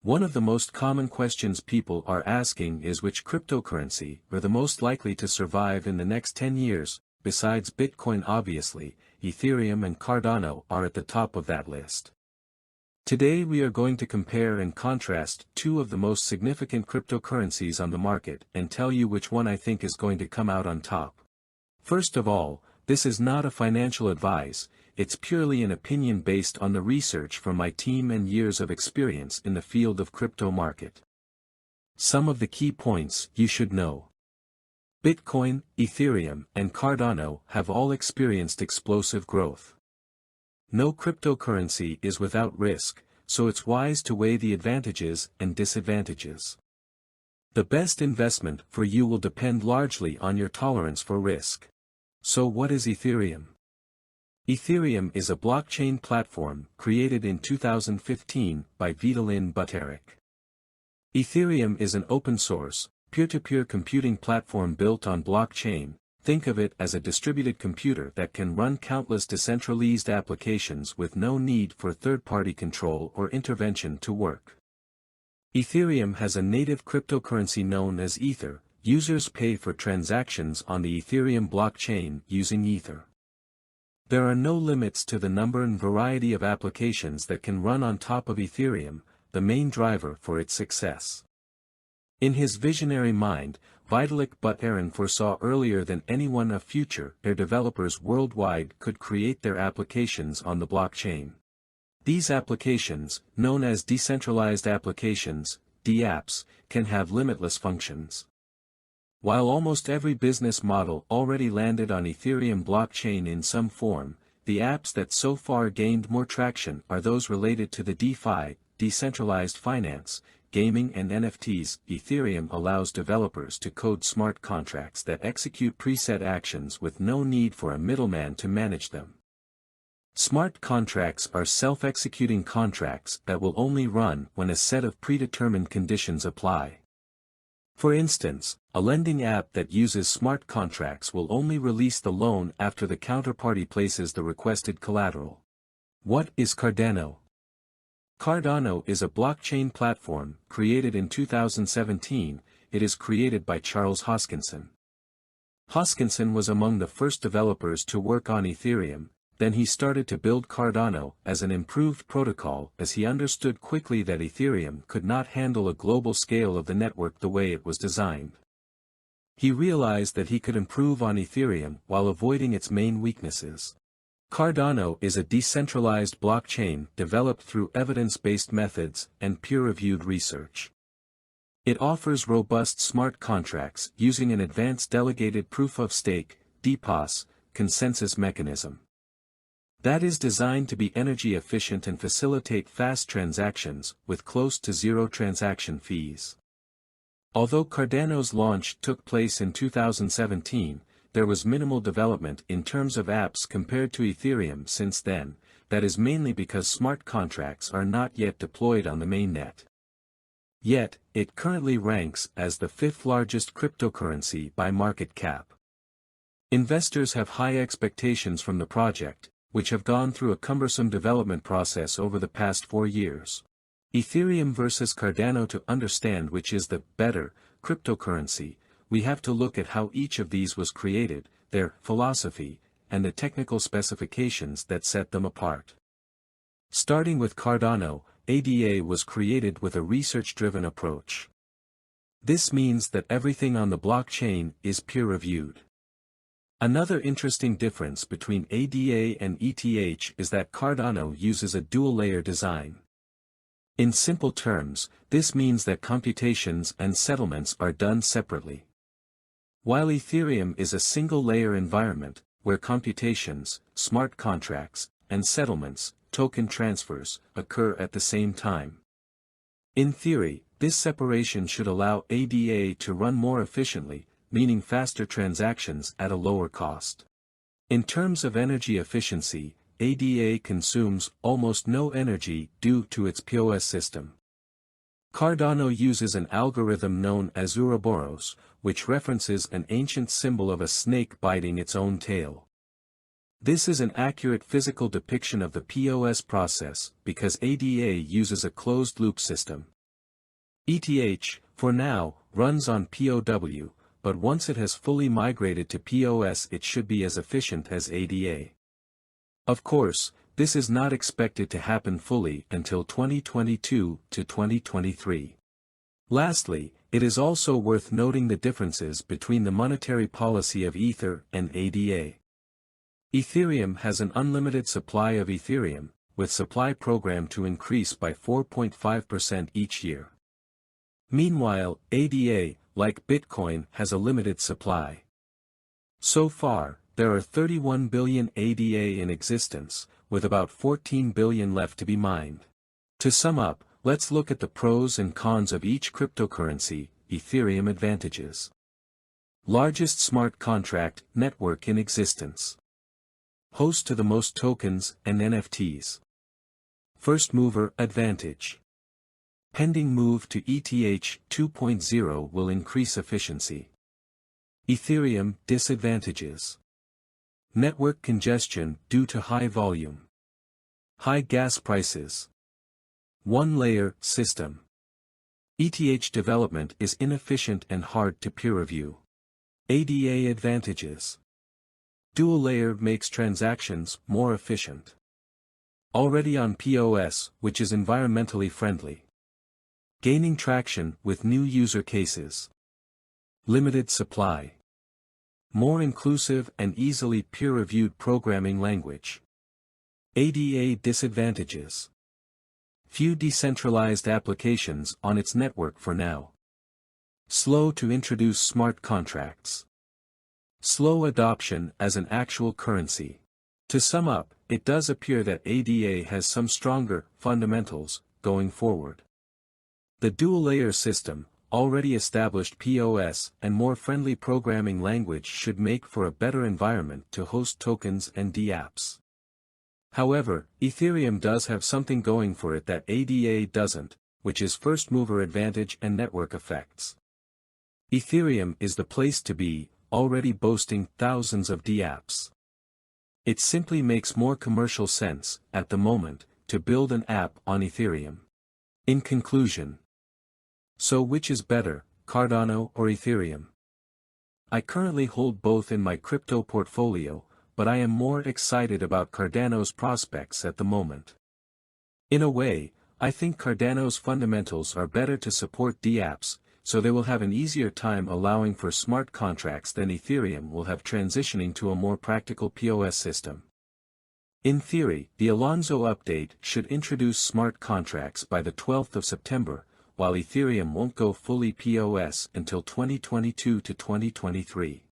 One of the most common questions people are asking is which cryptocurrency are the most likely to survive in the next 10 years, besides Bitcoin obviously, Ethereum and Cardano are at the top of that list. Today we are going to compare and contrast two of the most significant cryptocurrencies on the market and tell you which one I think is going to come out on top. First of all, this is not a financial advice, it's purely an opinion based on the research from my team and years of experience in the field of crypto market. Some of the key points you should know. Bitcoin, Ethereum, and Cardano have all experienced explosive growth. No cryptocurrency is without risk, so it's wise to weigh the advantages and disadvantages. The best investment for you will depend largely on your tolerance for risk. So what is Ethereum? Ethereum is a blockchain platform created in 2015 by Vitalik Buterin. Ethereum is an open-source, peer-to-peer computing platform built on blockchain. Think of it as a distributed computer that can run countless decentralized applications with no need for third-party control or intervention to work. Ethereum has a native cryptocurrency known as Ether. Users pay for transactions on the Ethereum blockchain using Ether. There are no limits to the number and variety of applications that can run on top of Ethereum, the main driver for its success. In his visionary mind, Vitalik Buterin foresaw earlier than anyone a future where developers worldwide could create their applications on the blockchain. These applications, known as decentralized applications, DApps, can have limitless functions. While almost every business model already landed on Ethereum blockchain in some form, the apps that so far gained more traction are those related to the DeFi, decentralized finance, gaming and NFTs. Ethereum allows developers to code smart contracts that execute preset actions with no need for a middleman to manage them. Smart contracts are self-executing contracts that will only run when a set of predetermined conditions apply. For instance, a lending app that uses smart contracts will only release the loan after the counterparty places the requested collateral. What is Cardano? Cardano is a blockchain platform created in 2017. It is created by Charles Hoskinson. Hoskinson was among the first developers to work on Ethereum. Then he started to build Cardano as an improved protocol as he understood quickly that Ethereum could not handle a global scale of the network the way it was designed. He realized that he could improve on Ethereum while avoiding its main weaknesses. Cardano is a decentralized blockchain developed through evidence-based methods and peer-reviewed research. It offers robust smart contracts using an advanced delegated proof-of-stake (DPoS) consensus mechanism. That is designed to be energy efficient and facilitate fast transactions, with close to zero transaction fees. Although Cardano's launch took place in 2017, there was minimal development in terms of apps compared to Ethereum since then. That is mainly because smart contracts are not yet deployed on the mainnet. Yet, it currently ranks as the fifth largest cryptocurrency by market cap. Investors have high expectations from the project, which have gone through a cumbersome development process over the past 4 years. Ethereum versus Cardano. To understand which is the better cryptocurrency, we have to look at how each of these was created, their philosophy, and the technical specifications that set them apart. Starting with Cardano, ADA was created with a research-driven approach. This means that everything on the blockchain is peer-reviewed. Another interesting difference between ADA and ETH is that Cardano uses a dual-layer design. In simple terms, this means that computations and settlements are done separately. While Ethereum is a single-layer environment, where computations, smart contracts, and settlements, token transfers, occur at the same time. In theory, this separation should allow ADA to run more efficiently, meaning faster transactions at a lower cost. In terms of energy efficiency, ADA consumes almost no energy due to its POS system. Cardano uses an algorithm known as Ouroboros, which references an ancient symbol of a snake biting its own tail. This is an accurate physical depiction of the POS process because ADA uses a closed-loop system. ETH, for now, runs on POW, but once it has fully migrated to POS it should be as efficient as ADA. Of course, this is not expected to happen fully until 2022 to 2023. Lastly, it is also worth noting the differences between the monetary policy of Ether and ADA. Ethereum has an unlimited supply of Ethereum, with supply programmed to increase by 4.5% each year. Meanwhile, ADA, like Bitcoin, has a limited supply. So far, there are 31 billion ADA in existence, with about 14 billion left to be mined. To sum up, let's look at the pros and cons of each cryptocurrency. Ethereum advantages. Largest smart contract network in existence. Host to the most tokens and NFTs. First mover advantage. Pending move to ETH 2.0 will increase efficiency. Ethereum disadvantages. Network congestion due to high volume. High gas prices. One-layer system. ETH development is inefficient and hard to peer review. ADA advantages. Dual layer makes transactions more efficient. Already on POS, which is environmentally friendly. Gaining traction with new user cases. Limited supply. More inclusive and easily peer-reviewed programming language. ADA disadvantages. Few decentralized applications on its network for now. Slow to introduce smart contracts. Slow adoption as an actual currency. To sum up, it does appear that ADA has some stronger fundamentals going forward. The dual-layer system, already established POS and more friendly programming language should make for a better environment to host tokens and dApps. However, Ethereum does have something going for it that ADA doesn't, which is first-mover advantage and network effects. Ethereum is the place to be, already boasting thousands of dApps. It simply makes more commercial sense, at the moment, to build an app on Ethereum. In conclusion. So which is better, Cardano or Ethereum? I currently hold both in my crypto portfolio, but I am more excited about Cardano's prospects at the moment. In a way, I think Cardano's fundamentals are better to support dApps, so they will have an easier time allowing for smart contracts than Ethereum will have transitioning to a more practical POS system. In theory, the Alonso update should introduce smart contracts by the 12th of September, while Ethereum won't go fully POS until 2022 to 2023.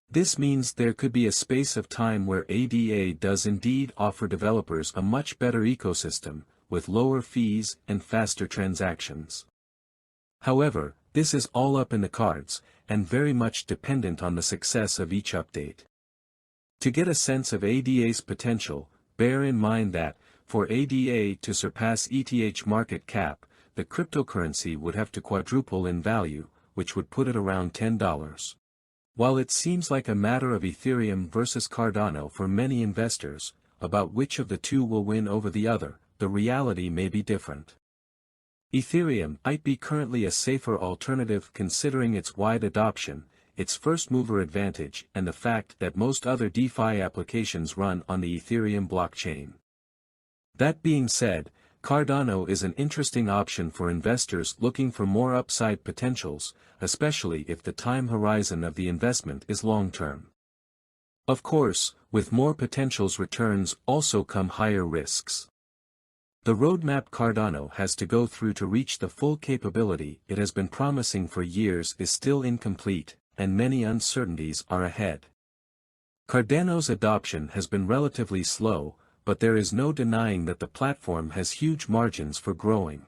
This means there could be a space of time where ADA does indeed offer developers a much better ecosystem, with lower fees and faster transactions. However, this is all up in the cards, and very much dependent on the success of each update. To get a sense of ADA's potential, bear in mind that, for ADA to surpass ETH market cap, the cryptocurrency would have to quadruple in value, which would put it around $10. While it seems like a matter of Ethereum versus Cardano for many investors, about which of the two will win over the other, the reality may be different. Ethereum might be currently a safer alternative considering its wide adoption, its first-mover advantage and the fact that most other DeFi applications run on the Ethereum blockchain. That being said, Cardano is an interesting option for investors looking for more upside potentials, especially if the time horizon of the investment is long-term. Of course, with more potentials returns also come higher risks. The roadmap Cardano has to go through to reach the full capability it has been promising for years is still incomplete, and many uncertainties are ahead. Cardano's adoption has been relatively slow, but there is no denying that the platform has huge margins for growing.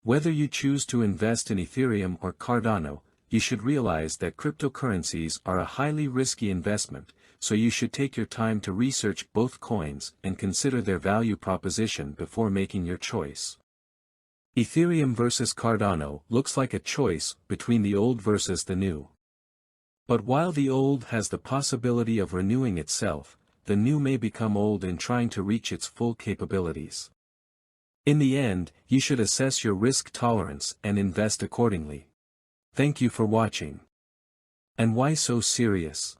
Whether you choose to invest in Ethereum or Cardano, you should realize that cryptocurrencies are a highly risky investment, so you should take your time to research both coins and consider their value proposition before making your choice. Ethereum versus Cardano looks like a choice between the old versus the new. But while the old has the possibility of renewing itself, the new may become old in trying to reach its full capabilities. In the end, you should assess your risk tolerance and invest accordingly. Thank you for watching. And why so serious?